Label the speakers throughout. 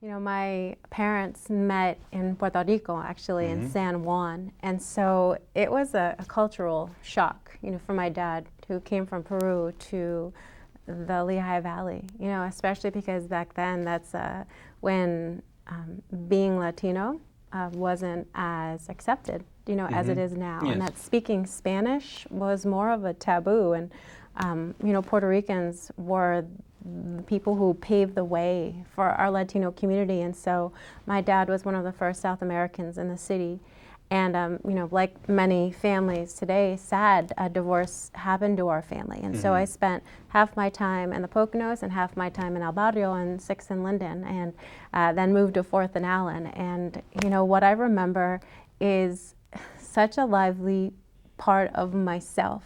Speaker 1: You know, my parents met in Puerto Rico, actually, in San Juan, and so it was a cultural shock, you know, for my dad, who came from Peru to the Lehigh Valley, you know, especially because back then that's when being Latino wasn't as accepted, you know, as it is now,
Speaker 2: Yes.
Speaker 1: and that speaking Spanish was more of a taboo, and you know, Puerto Ricans were the people who paved the way for our Latino community, and so my dad was one of the first South Americans in the city. And you know, like many families today, sad, a divorce happened to our family, and so I spent half my time in the Poconos and half my time in El Barrio and 6th and Linden, and then moved to 4th and Allen. And you know, what I remember is such a lively part of myself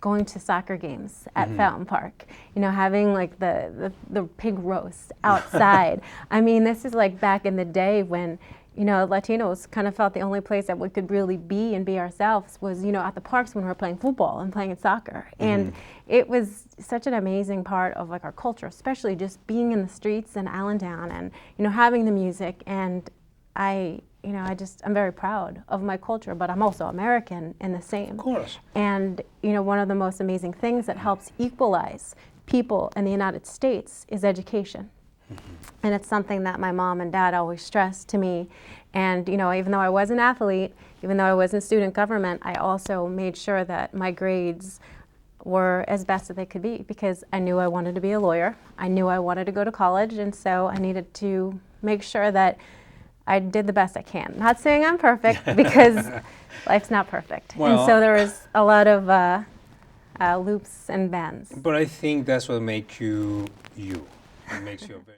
Speaker 1: going to soccer games at Fountain Park, you know, having like the pig roast outside. I mean, this is like back in the day when, you know, Latinos kind of felt the only place that we could really be and be ourselves was, you know, at the parks when we were playing football and playing soccer. And it was such an amazing part of like our culture, especially just being in the streets in Allentown and, you know, having the music. And you know, I'm very proud of my culture, but I'm also American in the same.
Speaker 2: Of course.
Speaker 1: And, you know, one of the most amazing things that helps equalize people in the United States is education. And it's something that my mom and dad always stressed to me. And, you know, even though I was an athlete, even though I was in student government, I also made sure that my grades were as best as they could be, because I knew I wanted to be a lawyer. I knew I wanted to go to college, and so I needed to make sure that I did the best I can. Not saying I'm perfect, because life's not perfect.
Speaker 2: Well,
Speaker 1: and so there was a lot of loops and bends.
Speaker 2: But I think that's what makes you you. It makes you a very